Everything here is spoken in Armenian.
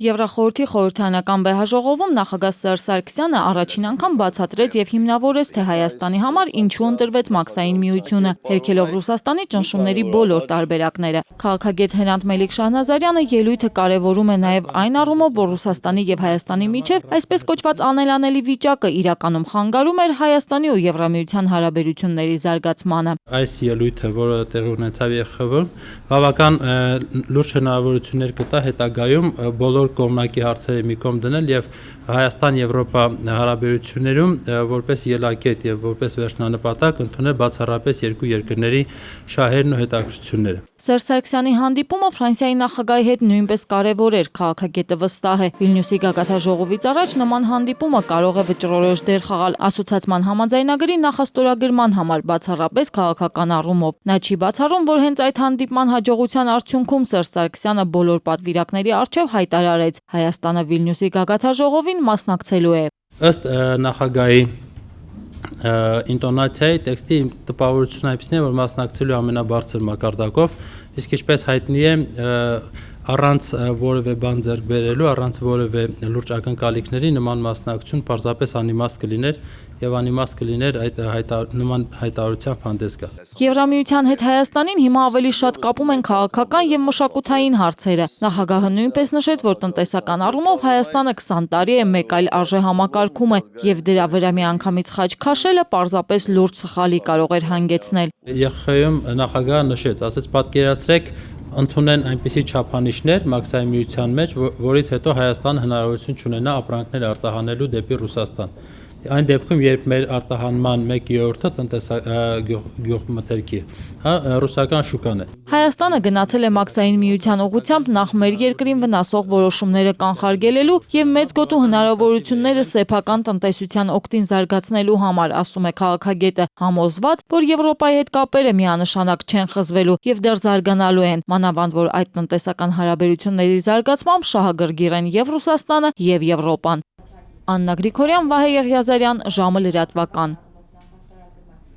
Եվրախորհրդի խորհրդարանական վեհաժողովում նախագահ Սերժ Սարգսյանը առաջին անգամ բացատրեց եւ հիմնավորեց, թե Հայաստանի համար ինչու ընտրվեց Մաքսային միությունը, հերքելով Ռուսաստանի ճնշումների բոլոր տարբերակները։ Քաղաքագետ Հրանտ Մելիք-Շահնազարյանը ելույթը կարևորում է նաեւ այն առումով, որ Ռուսաստանի եւ Հայաստանի միջև այսպես կոչված անելանելի վիճակը իրականում խանգարում էր Հայաստանի ու Եվրամիության հարաբերությունների զարգացմանը։ Այս ելույթը, որը տեղի ունեցավ ԵԽՎ-ում, բավական լուրջ հնարավորություններ կտա հետագայում բոլոր կողմնակի հարցերը մի կողմ դնել եւ Հայաստան-Եվրոպա հարաբերություններում որպես ելակետ եւ որպես վերջնանպատակ ընդունել բացառապես երկու երկրների շահերն ու հետաքրքրությունները։ Սերժ Սարգսյանի հանդիպումը Ֆրանսիայի նախագահի հետ նույնպես կարևոր էր, քաղաքագետը վստահ է։ Վիլնյուսի գագաթնաժողովից առաջ նման հանդիպումը կարող է վճռորոշ դեր խաղալ ասոցիացման համաձայնագրի նախաստորագրման համար, բացառապես քաղաքական առումով։ Նա չի բացառում, որ հենց այդ հանդիպման հաջողության արդյունքում Սերժ Սարգսյանը բոլոր պատվիրակների առջև հայտարարեց. Հայաստանը Վիլնյուսի գագաթնաժողովին մասնակցելու է։ Ըստ նախագահի ինտոնացիայի տեքստի տպավորությունը այնպեսին է, որ մասնակցելու ամենաբարձր մակարդակով, իսկ ինչպես հայտնի է, առանց որևէ բան ձեռք բերելու, առանց որևէ լուրջ ակնկալիքների նման մասնակցություն պարզապես անիմաստ կլիներ եւ անիմաստ կլիներ այդ նման հայտարարությամբ հանդես գալ։ Եվրամիության հետ Հայաստանին հիմա ավելի շատ կապում են քաղաքական եւ մշակութային հարցերը։ Նախագահը նույնպես նշեց, որ տնտեսական առումով Հայաստանը 20 տարի է մեկ այլ արժեհամակարգում է եւ դրա վրա միանգամից խաչ քաշելը պարզապես լուրջ սխալի կարող էր հանգեցնել։ ԵԽ-ում նախագահը նշեց, ասաց պատկերացրեք ընդունեն այնպիսի չափանիշներ Մաքսային միության մեջ, որից հետո Հայաստանը հնարավորություն չունենա ապրանքներ արտահանելու դեպի Ռուսաստան։ Այն դեպքում, երբ մեր արտահանման 1/3-ը գյուղմթերքի, ռուսական շուկան է։ Հայաստանը գնացել է Մաքսային միության ուղղությամբ նախ մեր երկրին վնասող որոշումները կանխարգելելու եւ մեծ գոտու հնարավորությունները սեփական տնտեսության օգտին զարգացնելու համար, ասում է քաղաքագետը, համոզված, որ Եվրոպայի հետ կապերը միանշանակ չեն խզվելու եւ դեռ զարգանալու են, մանավանդ որ այդ տնտեսական հարաբերությունների զարգացմամբ շահագրգիռ են եւ Ռուսաստանը եւ Եվրոպան։ Աննա Գրիգորյան, Վահե Եղիազարյան, ժամը լրատվական։